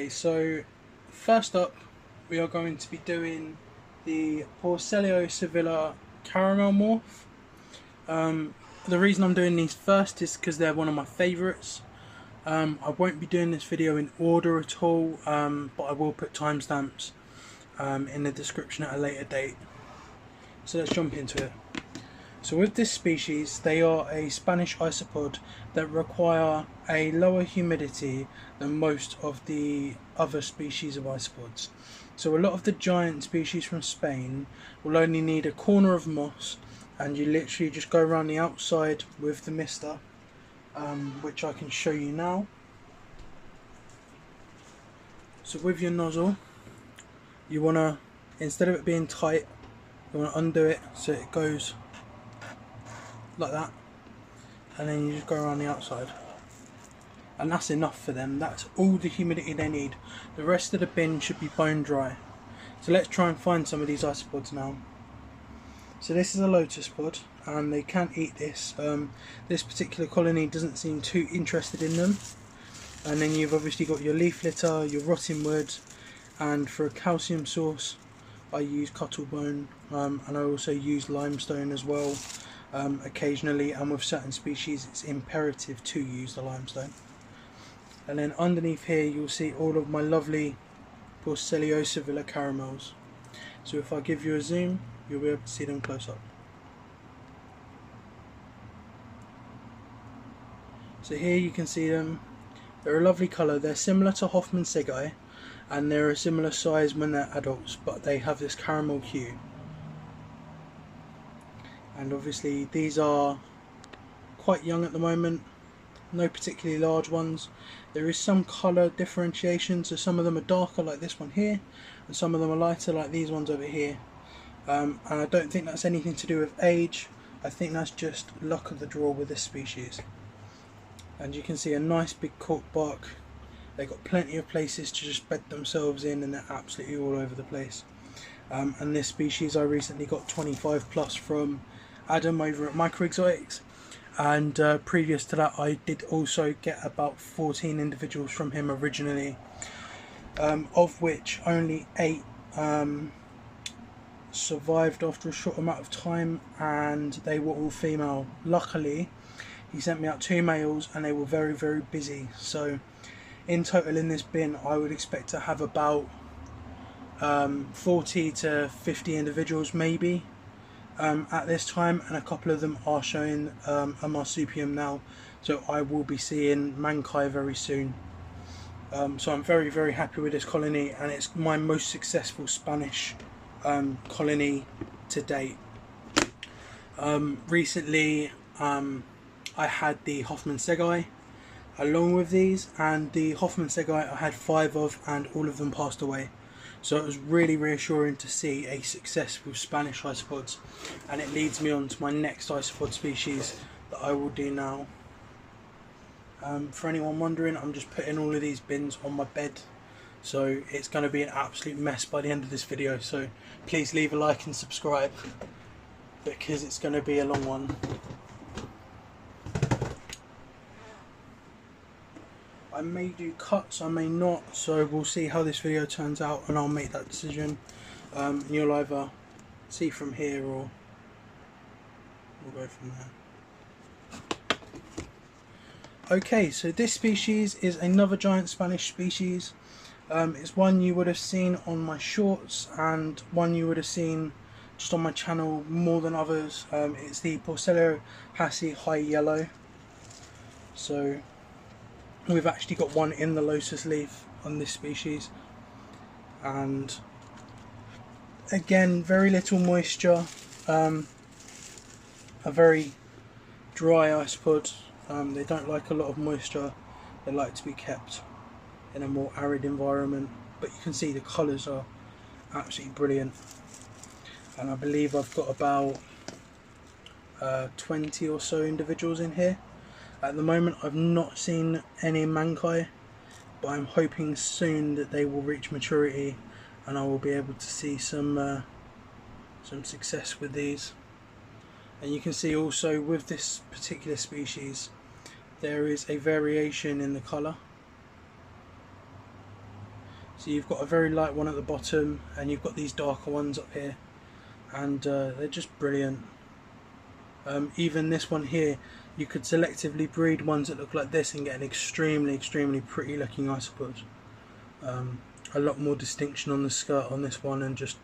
Okay, so first up we are going to be doing the Porcellio Sevilla caramel morph. The reason I'm doing these first is because they're one of my favourites. I won't be doing this video in order at all, but I will put timestamps in the description at a later date. So let's jump into it. So with this species, they are a Spanish isopod that require a lower humidity than most of the other species of isopods. So a lot of the giant species from Spain will only need a corner of moss, and you literally just go around the outside with the mister, which I can show you now. So with your nozzle, you want to, instead of it being tight, you want to undo it so it goes like that, and then you just go around the outside, and that's enough for them. That's all the humidity they need. The rest of the bin should be bone dry. So let's try and find some of these isopods now. So this is a lotus pod, and they can't eat this. This particular colony doesn't seem too interested in them. And then you've obviously got your leaf litter, your rotting wood, and for a calcium source I use cuttlebone, and I also use limestone as well. Occasionally, and with certain species it's imperative to use the limestone. And then underneath here you'll see all of my lovely Porcellio Sevilla caramels. So if I give you a zoom, you'll be able to see them close up. So here you can see them. They're a lovely colour. They're similar to Hoffman Segai, and they're a similar size when they're adults, but they have this caramel hue. And obviously these are quite young at the moment, no particularly large ones. There is some colour differentiation, so some of them are darker like this one here, and some of them are lighter like these ones over here. And I don't think that's anything to do with age. I think that's just luck of the draw with this species. And you can see a nice big cork bark. They've got plenty of places to just bed themselves in, and they're absolutely all over the place. And this species I recently got 25 plus from Adam over at Microexotics, and previous to that I did also get about 14 individuals from him originally, of which only 8 survived after a short amount of time, and they were all female. Luckily he sent me out 2 males, and they were very, very busy. So in total in this bin I would expect to have about 40 to 50 individuals maybe at this time, and a couple of them are showing a marsupium now, so I will be seeing mankai very soon. So I'm very, very happy with this colony, and it's my most successful Spanish colony to date. Recently I had the Hoffman Segai along with these, and the Hoffman Segai I had 5 of, and all of them passed away. So it was really reassuring to see a successful Spanish isopods, and it leads me on to my next isopod species that I will do now. For anyone wondering, I'm just putting all of these bins on my bed, so it's going to be an absolute mess by the end of this video, so please leave a like and subscribe, because it's going to be a long one. I may do cuts, I may not, so we'll see how this video turns out, and I'll make that decision. And you'll either see from here, or we'll go from there. Okay, so this species is another giant Spanish species. It's one you would have seen on my shorts, and one you would have seen just on my channel more than others. It's the Porcellio Hasi High Yellow. So we've actually got one in the lotus leaf on this species, and again very little moisture, a very dry isopod. They don't like a lot of moisture, they like to be kept in a more arid environment, but you can see the colours are absolutely brilliant. And I believe I've got about 20 or so individuals in here. At the moment I've not seen any mankai, but I'm hoping soon that they will reach maturity and I will be able to see some success with these. And you can see also with this particular species there is a variation in the colour. So you've got a very light one at the bottom and you've got these darker ones up here, and they're just brilliant. Even this one here, you could selectively breed ones that look like this and get an extremely pretty looking isopod. A lot more distinction on the skirt on this one, and just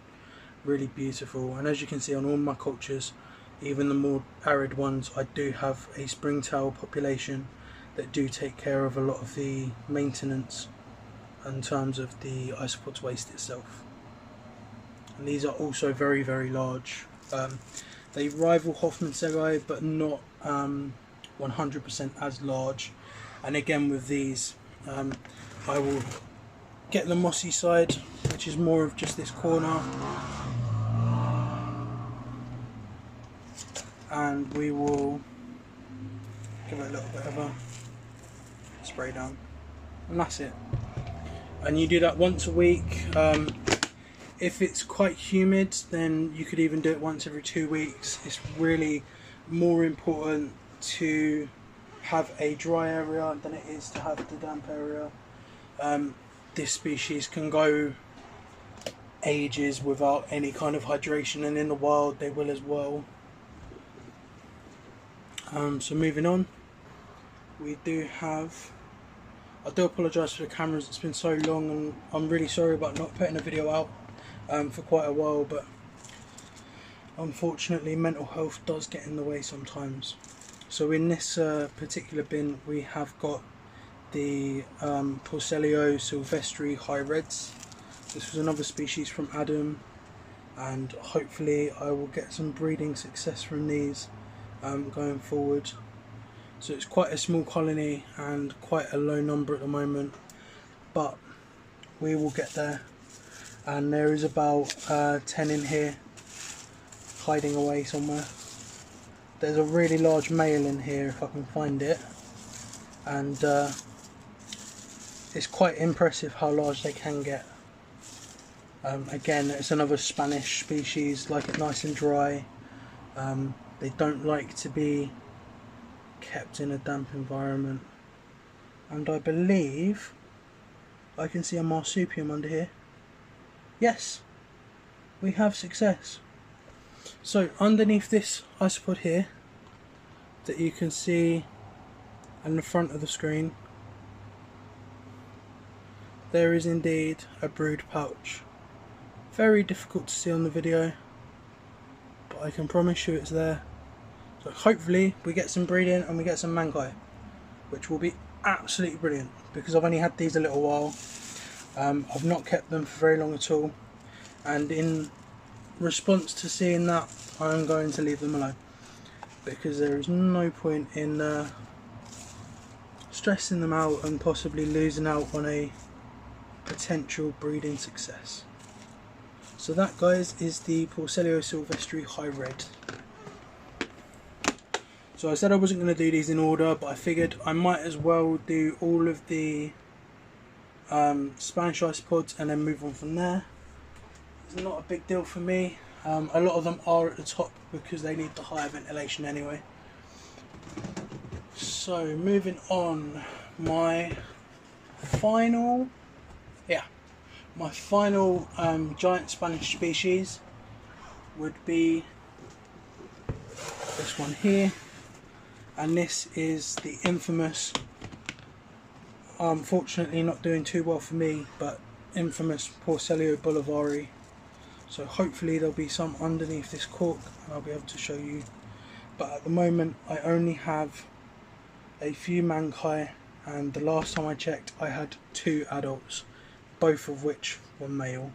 really beautiful. And as you can see on all my cultures, even the more arid ones, I do have a springtail population that do take care of a lot of the maintenance in terms of the isopod's waste itself. And these are also very large. They rival Hoffmannsegge, but not 100% as large. And again with these, I will get the mossy side, which is more of just this corner, and we will give it a little bit of a spray down, and that's it. And you do that once a week. If it's quite humid, then you could even do it once every 2 weeks. It's really more important to have a dry area than it is to have the damp area. This species can go ages without any kind of hydration, and in the wild they will as well. So moving on, we do have, I do apologise for the cameras, it's been so long, and I'm really sorry about not putting a video out for quite a while, but unfortunately mental health does get in the way sometimes. So in this particular bin we have got the porcellio silvestri high reds. This was another species from Adam, and hopefully I will get some breeding success from these going forward. So it's quite a small colony and quite a low number at the moment, but we will get there. And there is about 10 in here hiding away somewhere. There's a really large male in here if I can find it, and it's quite impressive how large they can get. Again, it's another Spanish species, like it nice and dry. They don't like to be kept in a damp environment, and I believe I can see a marsupium under here. Yes, we have success. So underneath this isopod here that you can see in the front of the screen, there is indeed a brood pouch. Very difficult to see on the video, but I can promise you it's there. So hopefully we get some breeding and we get some mankai, which will be absolutely brilliant, because I've only had these a little while. I've not kept them for very long at all, and in response to seeing that, I'm going to leave them alone, because there is no point in stressing them out and possibly losing out on a potential breeding success. So that, guys, is the porcellio silvestri high red. So I said I wasn't going to do these in order, but I figured I might as well do all of the Spanish isopods and then move on from there. It's not a big deal for me. A lot of them are at the top because they need the higher ventilation anyway. So moving on, my final giant Spanish species would be this one here, and this is the infamous, unfortunately not doing too well for me, but infamous porcellio bolavari. So hopefully there'll be some underneath this cork and I'll be able to show you, but at the moment I only have a few mankai, and the last time I checked I had 2 adults, both of which were male.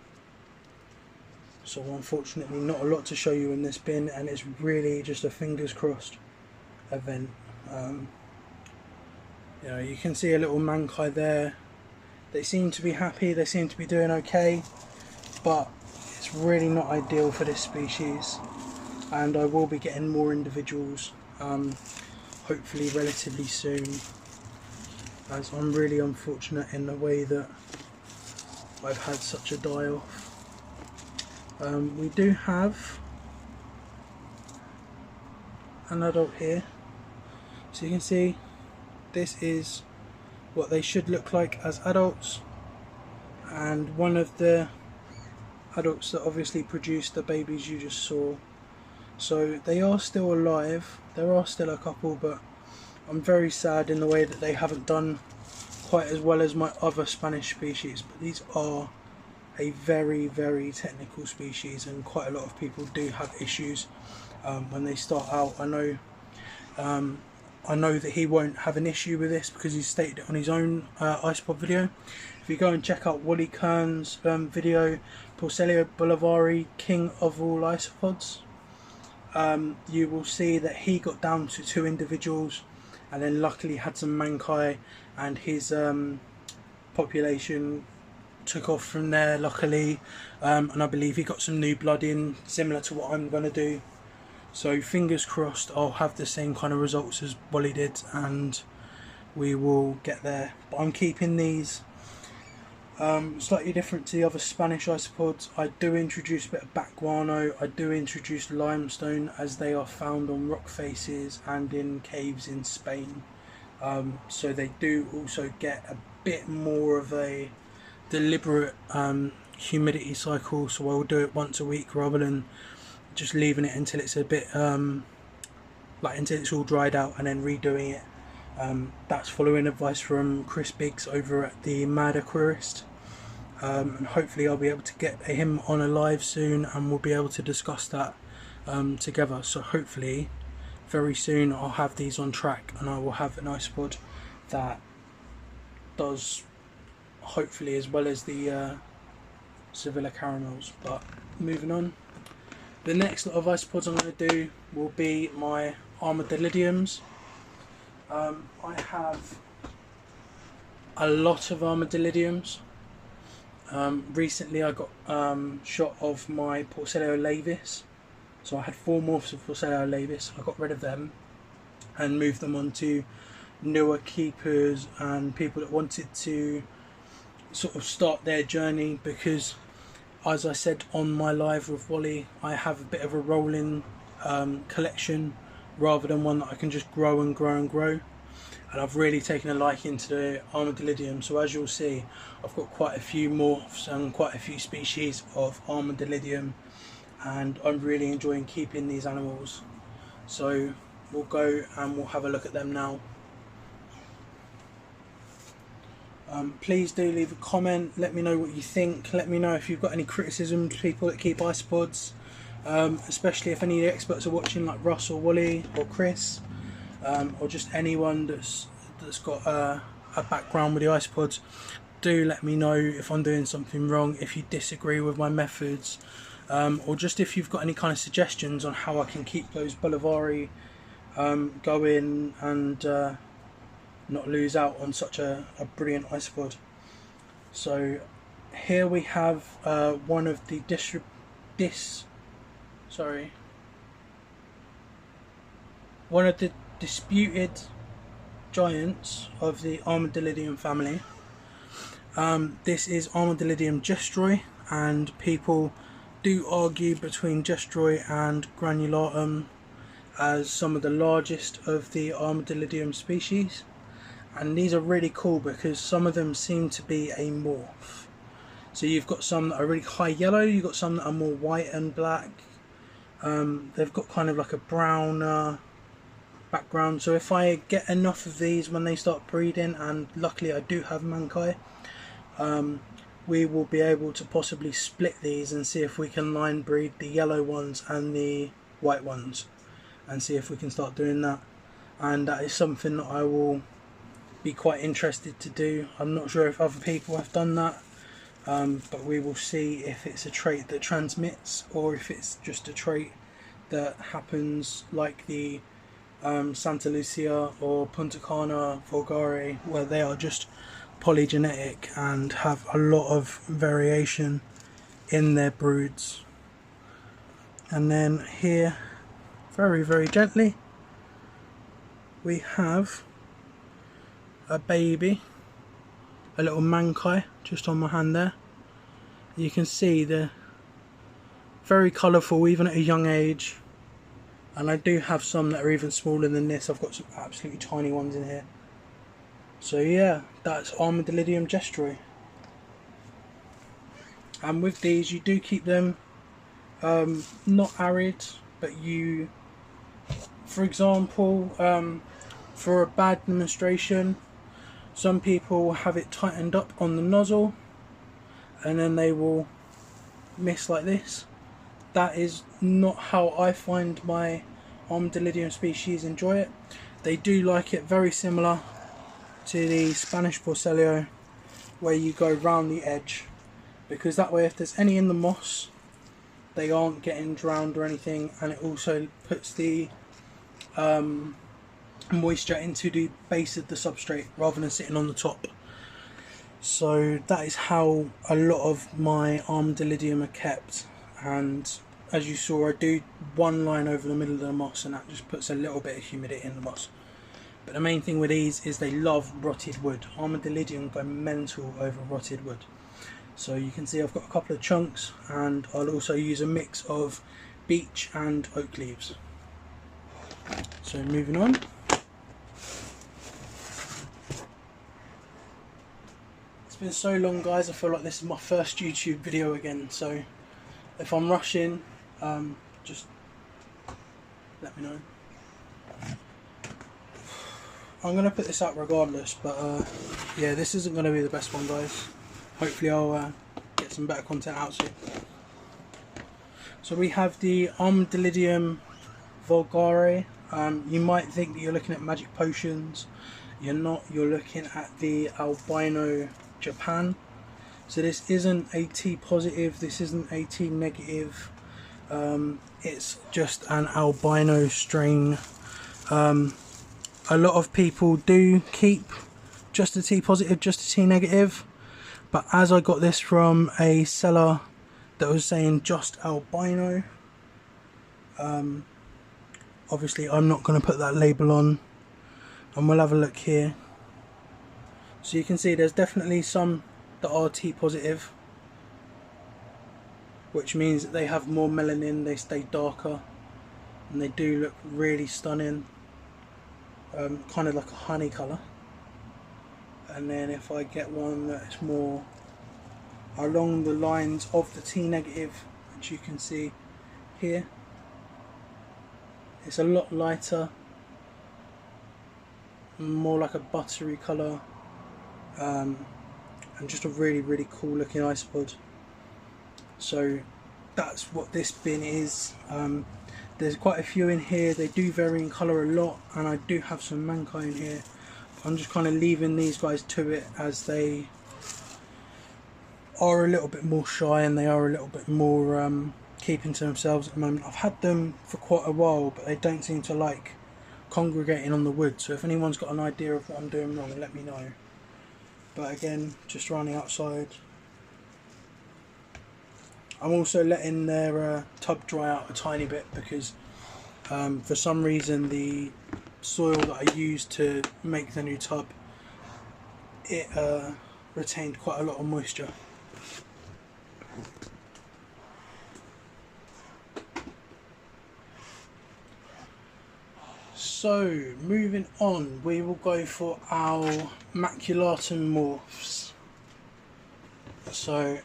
So unfortunately not a lot to show you in this bin, and it's really just a fingers crossed event. You know, you can see a little mankai there. They seem to be happy, they seem to be doing okay, but it's really not ideal for this species, and I will be getting more individuals hopefully relatively soon, as I'm really unfortunate in the way that I've had such a die off. We do have an adult here, so you can see this is what they should look like as adults, and one of the adults that obviously produced the babies you just saw. So they are still alive, there are still a couple, but I'm very sad in the way that they haven't done quite as well as my other Spanish species. But these are a very, very technical species, and quite a lot of people do have issues when they start out. I know that he won't have an issue with this because he's stated it on his own Isopod video. If you go and check out Wally Kern's video, Porcellio bolavari, King of all Isopods, you will see that he got down to 2 individuals, and then luckily had some mankai, and his population took off from there luckily, and I believe he got some new blood in, similar to what I'm going to do. So fingers crossed I'll have the same kind of results as Wally did, and we will get there. But I'm keeping these slightly different to the other Spanish isopods. I do introduce a bit of back guano, I do introduce limestone, as they are found on rock faces and in caves in Spain. So they do also get a bit more of a deliberate humidity cycle, so I'll do it once a week rather than just leaving it until it's a bit until it's all dried out and then redoing it. That's following advice from Chris Biggs over at the Mad Aquarist, and hopefully I'll be able to get him on a live soon, and we'll be able to discuss that together. So hopefully very soon I'll have these on track, and I will have an isopod that does hopefully as well as the Sevilla caramels. But moving on, the next lot of isopods I'm going to do will be my armadillidiums. I have a lot of armadillidiums. Recently I got shot of my porcellio laevis, so I had 4 morphs of porcellio laevis. I got rid of them and moved them on to newer keepers and people that wanted to sort of start their journey, because as I said on my live with Wally, I have a bit of a rolling collection rather than one that I can just grow and grow and grow, and I've really taken a liking to the armadillidium. So as you'll see, I've got quite a few morphs and quite a few species of armadillidium, and I'm really enjoying keeping these animals. So we'll go and we'll have a look at them now. Please do leave a comment, let me know what you think, let me know if you've got any criticisms to people that keep isopods, especially if any of the experts are watching, like Russ or Wally or Chris, or just anyone that's got a background with the isopods. Do let me know if I'm doing something wrong, if you disagree with my methods, or just if you've got any kind of suggestions on how I can keep those bolavari going and not lose out on such a brilliant isopod. So here we have one of the disputed giants of the armadillidium family. This is Armadillidium gestroi, and people do argue between gestroi and granulatum as some of the largest of the Armadillidium species. And these are really cool because some of them seem to be a morph. So you've got some that are really high yellow, you've got some that are more white and black. They've got kind of like a brown background. So if I get enough of these when they start breeding, and luckily I do have mankai, we will be able to possibly split these and see if we can line breed the yellow ones and the white ones, and see if we can start doing that. And that is something that I will be quite interested to do. I'm not sure if other people have done that, but we will see if it's a trait that transmits or if it's just a trait that happens like the Santa Lucia or Punta Cana vulgari, where they are just polygenetic and have a lot of variation in their broods. And then here, very, very gently, we have a baby, a little mankai just on my hand there. You can see they're very colourful even at a young age, and I do have some that are even smaller than this. I've got some absolutely tiny ones in here. So yeah, that's Armadillidium gestroi. And with these you do keep them not arid, but you, for example, for a bad demonstration, some people have it tightened up on the nozzle and then they will miss like this. That is not how I find my armadillidium species enjoy it. They do like it very similar to the Spanish porcellio, where you go round the edge, because that way if there's any in the moss they aren't getting drowned or anything, and it also puts the moisture into the base of the substrate rather than sitting on the top. So that is how a lot of my armadillidium are kept, and as you saw I do one line over the middle of the moss and that just puts a little bit of humidity in the moss. But the main thing with these is they love rotted wood. Armadillidium go mental over rotted wood. So you can see I've got a couple of chunks, and I'll also use a mix of beech and oak leaves. So moving on. It's been so long guys, I feel like this is my first YouTube video again, so if I'm rushing, just let me know. I'm going to put this out regardless, but yeah, this isn't going to be the best one guys. Hopefully I'll get some better content out soon. So we have the armadillidium vulgari. You might think that you're looking at magic potions. You're not, you're looking at the albino Japan. So this isn't a T positive, this isn't a T negative. It's just an albino strain. A lot of people do keep just a T positive, just a T negative, but as I got this from a seller that was saying just albino, obviously I'm not going to put that label on, and we'll have a look here. So you can see there's definitely some that are T positive, which means that they have more melanin, they stay darker, and they do look really stunning. Kind of like a honey colour. And then if I get one that's more along the lines of the T negative, which you can see here, it's a lot lighter, more like a buttery colour, and just a really cool looking isopod. So that's what this bin is. There's quite a few in here, they do vary in colour a lot, and I do have some mankai in here. I'm just kind of leaving these guys to it, as they are a little bit more shy and they are a little bit more keeping to themselves at the moment. I've had them for quite a while, but they don't seem to like congregating on the wood, so if anyone's got an idea of what I'm doing wrong, let me know. But again, just around the outside. I'm also letting their tub dry out a tiny bit, because for some reason the soil that I used to make the new tub, it retained quite a lot of moisture. So moving on, we will go for our maculatum morphs. So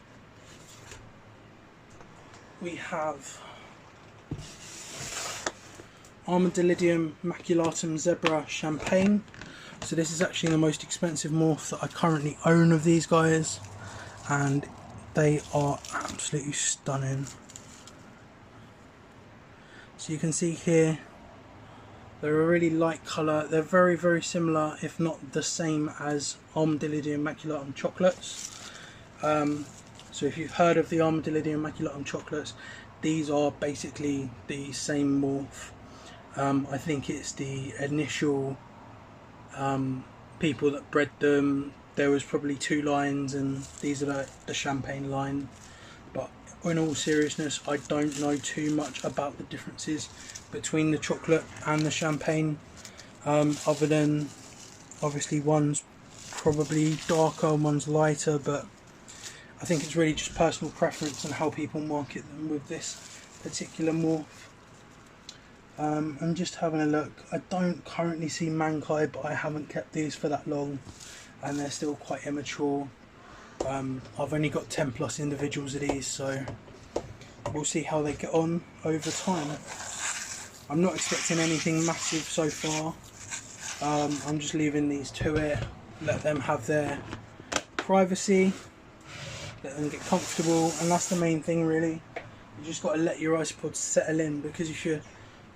we have Armadillidium maculatum zebra champagne. So this is actually the most expensive morph that I currently own of these guys, and they are absolutely stunning. So you can see here, they're a really light colour. They're very similar, if not the same, as Armadillidium maculatum chocolates. So if you've heard of the Armadillidium maculatum chocolates, these are basically the same morph. I think it's the initial people that bred them. There was probably 2 lines, and these are the champagne line. But in all seriousness, I don't know too much about the differences between the chocolate and the champagne, other than obviously one's probably darker and one's lighter, but I think it's really just personal preference and how people market them with this particular morph. I'm just having a look. I don't currently see mankai, but I haven't kept these for that long and they're still quite immature. I've only got 10 plus individuals of these, so we'll see how they get on over time. I'm not expecting anything massive so far. I'm just leaving these to it, let them have their privacy, let them get comfortable, and that's the main thing really. You just got to let your isopods settle in, because if you're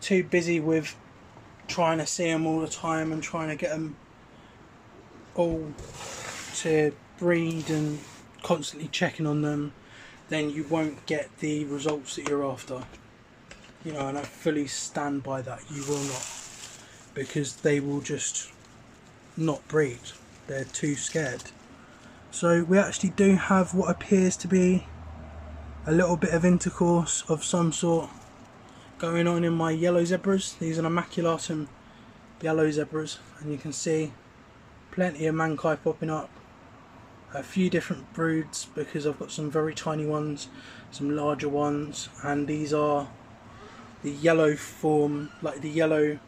too busy with trying to see them all the time and trying to get them all to breed and constantly checking on them, then you won't get the results that you're after. You know, and I fully stand by that. You will not, because they will just not breed. They're too scared. So we actually do have what appears to be a little bit of intercourse of some sort going on in my yellow zebras. These are the maculatum yellow zebras, and you can see plenty of mankai popping up. A few different broods, because I've got some very tiny ones, some larger ones, and these are the yellow form, like the yellow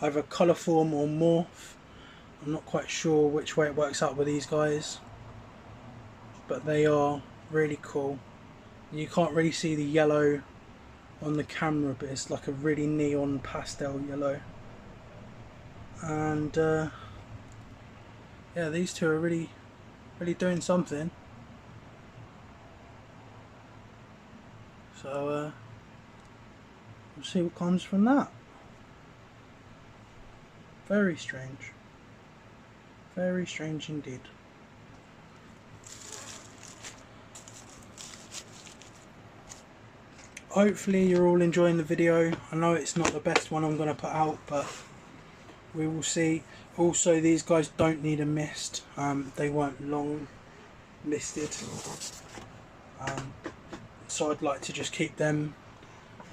either colour form or morph. I'm not quite sure which way it works out with these guys, but they are really cool. You can't really see the yellow on the camera, but it's like a really neon pastel yellow. And yeah, these two are really doing something. So we'll see what comes from that. Very strange. Very strange indeed. Hopefully you're all enjoying the video. I know it's not the best one I'm going to put out, but we will see. Also, these guys don't need a mist. They weren't long misted. So I'd like to just keep them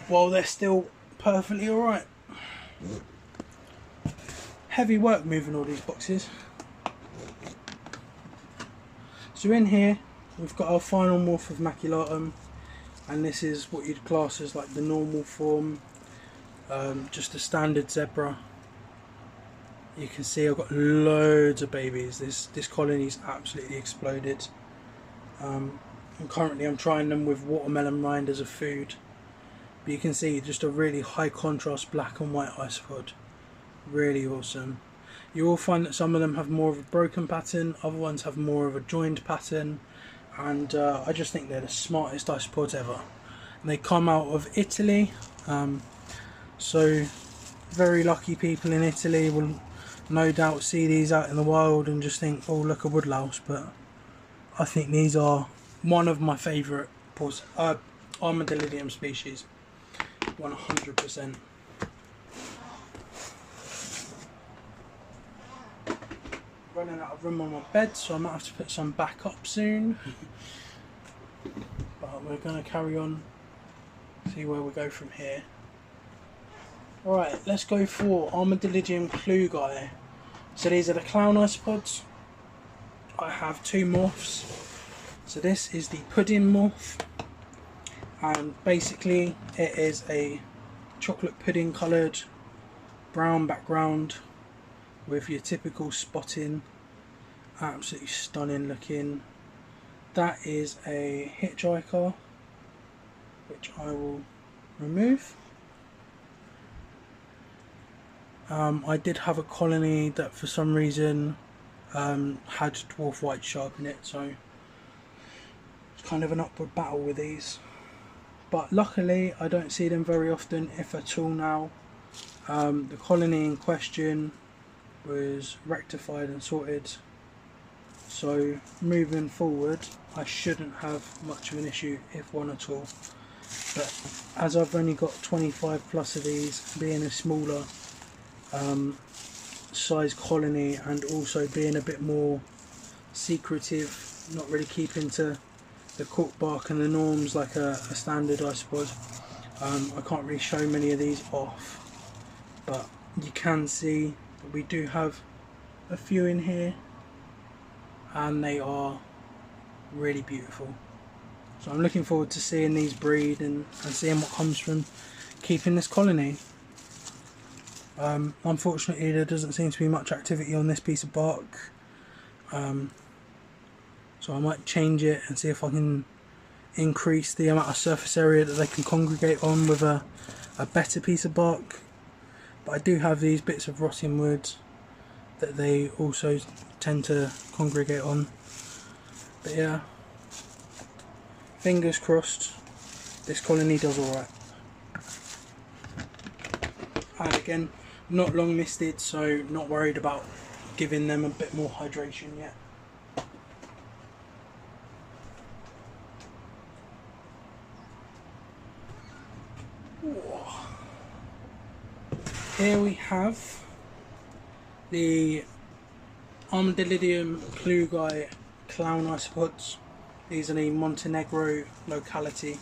while they're still perfectly alright. Heavy work moving all these boxes. So in here we've got our final morph of maculatum, and this is what you'd class as like the normal form, just a standard zebra. You can see I've got loads of babies. This colony's absolutely exploded. And currently I'm trying them with watermelon rind as a food. But you can see just a really high contrast black and white isopod. Really awesome. You will find that some of them have more of a broken pattern, other ones have more of a joined pattern, and I just think they're the smartest isopods ever. And they come out of Italy, so very lucky people in Italy will no doubt see these out in the wild and just think, oh look, a woodlouse. But I think these are one of my favourite armadillidium species, 100%. Running out of room on my bed, so I might have to put some back up soon. But we're going to carry on, see where we go from here. Alright, let's go for armadillidium clugai. So these are the clown isopods. I have two morphs. So this is the pudding morph, and basically it is a chocolate pudding coloured brown background with your typical spotting. Absolutely stunning looking. That is a hitchhiker, which I will remove. I did have a colony that for some reason had dwarf white shark in it, so it's kind of an upward battle with these. But luckily I don't see them very often, if at all now. The colony in question was rectified and sorted, so moving forward I shouldn't have much of an issue, if one at all. But as I've only got 25 plus of these, being a smaller size colony and also being a bit more secretive, not really keeping to the cork bark and the norms like a standard isopod, I can't really show many of these off. But you can see that we do have a few in here, and they are really beautiful. So I'm looking forward to seeing these breed and seeing what comes from keeping this colony. Unfortunately there doesn't seem to be much activity on this piece of bark. so I might change it and see if I can increase the amount of surface area that they can congregate on with a better piece of bark. But I do have these bits of rotting wood that they also tend to congregate on. But yeah, fingers crossed this colony does alright. And again, not long misted, so not worried about giving them a bit more hydration yet. Here we have the armadillidium vulgari clown isopods. These are the Montenegro locality,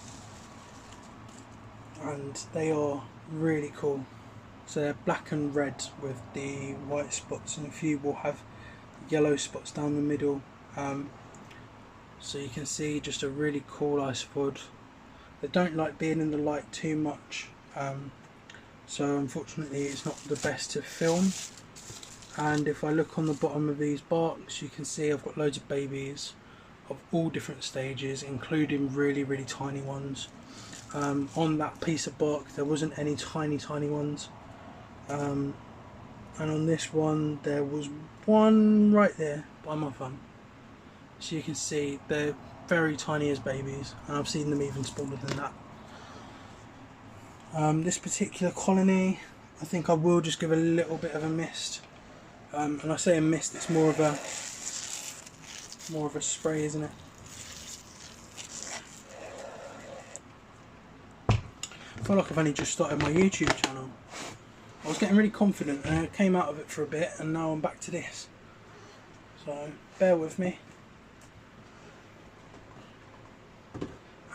and they are really cool. So they're black and red with the white spots, and a few will have yellow spots down the middle. So you can see just a really cool isopod. They don't like being in the light too much, so unfortunately it's not the best to film. And if I look on the bottom of these barks, you can see I've got loads of babies of all different stages, including really tiny ones. On that piece of bark there wasn't any tiny ones, and on this one there was one right there by my thumb. So you can see they're very tiny as babies, and I've seen them even smaller than that. This particular colony, I think I will just give a little bit of a mist, and I say a mist, it's more of a spray, isn't it? I feel like I've only just started my YouTube channel. I was getting really confident and I came out of it for a bit, and now I'm back to this, so bear with me.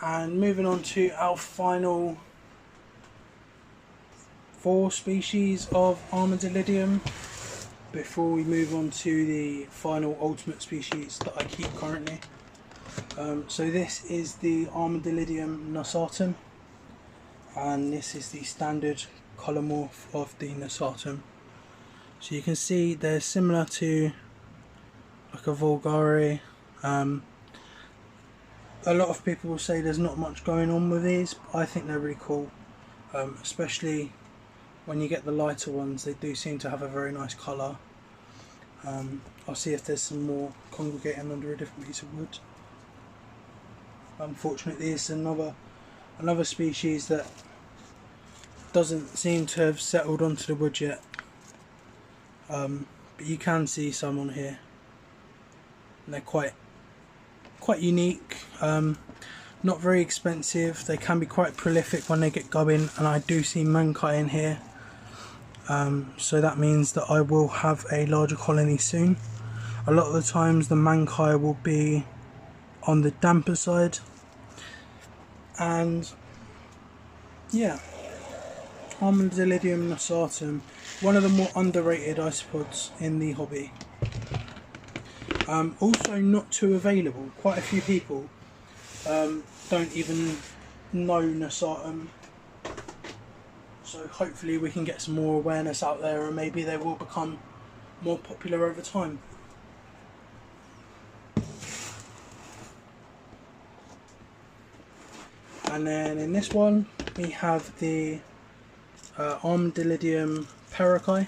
And moving on to our final 4 species of armadillidium before we move on to the final ultimate species that I keep currently. So this is the armadillidium nassartum, and this is the standard colour morph of the nassartum. So you can see they're similar to like a vulgari. A lot of people will say there's not much going on with these, but I think they're really cool, especially when you get the lighter ones. They do seem to have a very nice colour. I'll see if there's some more congregating under a different piece of wood. Unfortunately it's another species that doesn't seem to have settled onto the wood yet, but you can see some on here, and they're quite unique. Not very expensive. They can be quite prolific when they get going, and I do see parakai in here, so that means that I will have a larger colony soon. A lot of the times the parakai will be on the damper side, and yeah, armadillidium nassartum, one of the more underrated isopods in the hobby. Also not too available. Quite a few people don't even know nassartum, so hopefully we can get some more awareness out there, and maybe they will become more popular over time. And then in this one we have the armadillidium parakai.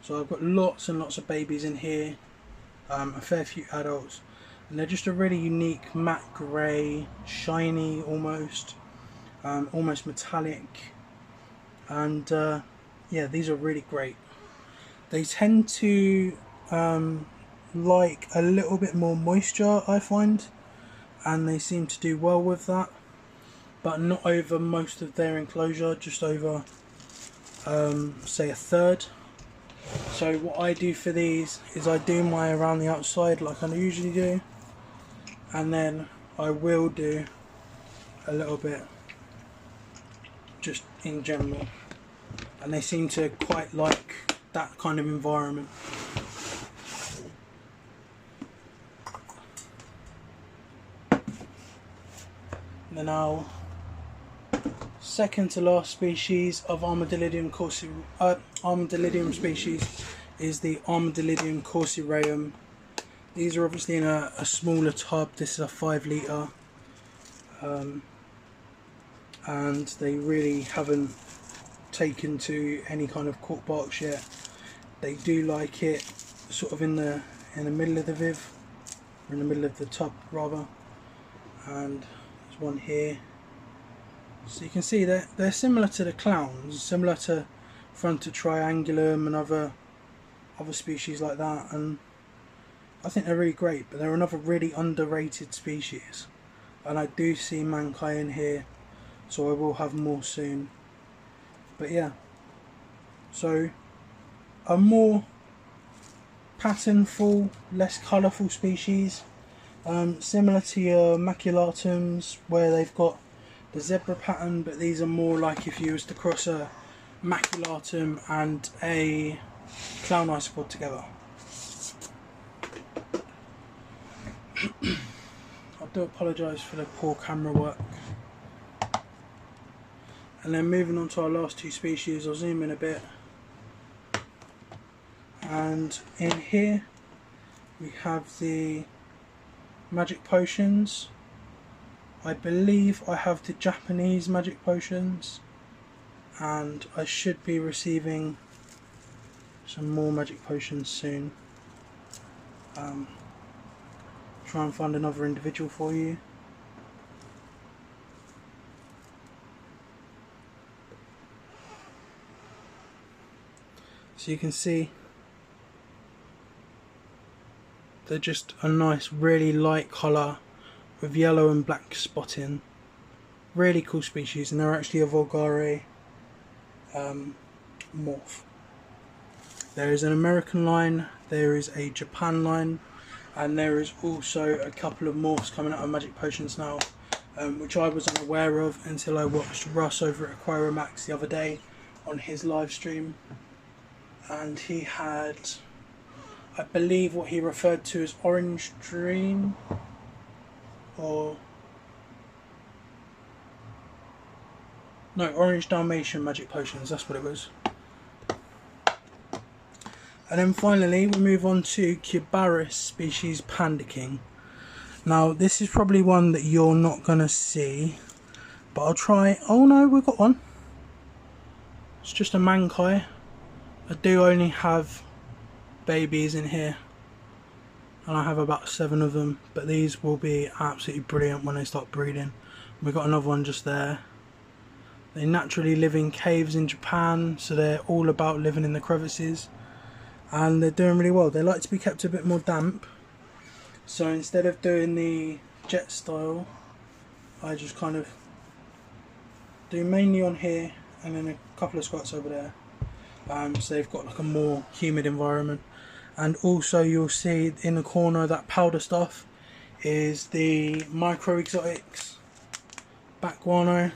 So I've got lots and lots of babies in here, a fair few adults, and they're just a really unique matte grey, shiny almost metallic, and yeah, these are really great. They tend to like a little bit more moisture, I find, and they seem to do well with that, but not over most of their enclosure, just over say a third. So what I do for these is I do my around the outside like I usually do, and then I will do a little bit just in general, and they seem to quite like that kind of environment. And then our second to last species of armadillidium species is the armadillidium corsi rayum. These are obviously in a smaller tub. This is a 5 litre, and they really haven't taken to any kind of cork barks yet. They do like it sort of in the middle of the viv, or in the middle of the tub rather. And there's one here. So you can see they're similar to the clowns, similar to fronta triangulum and other species like that, and I think they're really great. But they're another really underrated species, and I do see mankai in here, so I will have more soon. But yeah, so a more patternful, less colourful species, similar to your maculatums where they've got the zebra pattern, but these are more like if you was to cross a maculatum and a clown isopod together. I do apologise for the poor camera work. And then moving on to our last two species, I'll zoom in a bit. And in here we have the magic potions. I believe I have the Japanese magic potions, and I should be receiving some more magic potions soon. Try and find another individual for you. So you can see they're just a nice, really light colour with yellow and black spotting. Really cool species, and they're actually a vulgari morph. There is an American line, there is a Japan line, and there is also a couple of morphs coming out of magic potions now, which I was unaware of until I watched Russ over at Aquaromax the other day on his live stream, and he had, I believe, what he referred to as orange dream, or no, orange Dalmatian magic potions, that's what it was. And then finally we move on to Cubaris species Panda King. Now this is probably one that you're not gonna see, but I'll try. Oh no, we've got one. It's just a mankai. I do only have babies in here, and I have about 7 of them, but these will be absolutely brilliant when they start breeding. We've got another one just there. They naturally live in caves in Japan, so they're all about living in the crevices, and they're doing really well. They like to be kept a bit more damp, so instead of doing the jet style, I just kind of do mainly on here and then a couple of squats over there. So they've got like a more humid environment. And also you'll see in the corner that powder stuff is the micro exotics back guano.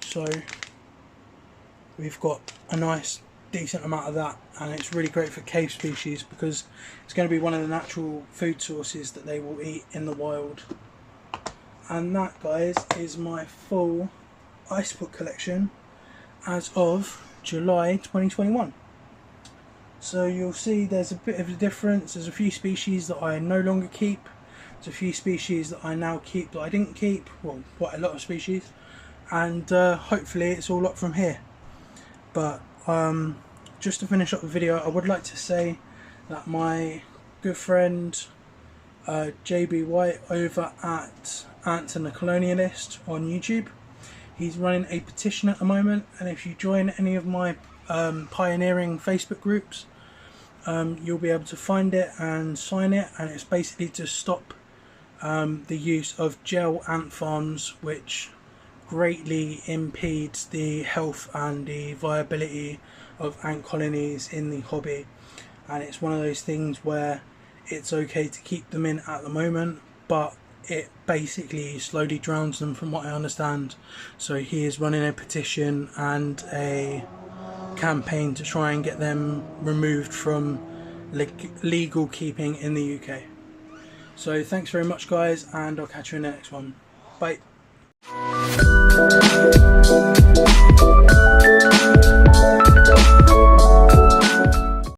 So we've got a nice decent amount of that, and it's really great for cave species because it's going to be one of the natural food sources that they will eat in the wild. And that, guys, is my full Isopod collection as of July 2021. So you'll see there's a bit of a difference. There's a few species that I no longer keep. There's a few species that I now keep that I didn't keep. Well, quite a lot of species. And hopefully it's all up from here. But just to finish up the video, I would like to say that my good friend JB White over at Ant and the Colonialist on YouTube, he's running a petition at the moment, and if you join any of my pioneering Facebook groups, you'll be able to find it and sign it, and it's basically to stop the use of gel ant farms, which greatly impedes the health and the viability of ant colonies in the hobby. And it's one of those things where it's okay to keep them in at the moment, but it basically slowly drowns them, from what I understand. So he is running a petition and a campaign to try and get them removed from legal keeping in the UK. So thanks very much, guys, and I'll catch you in the next one. Bye.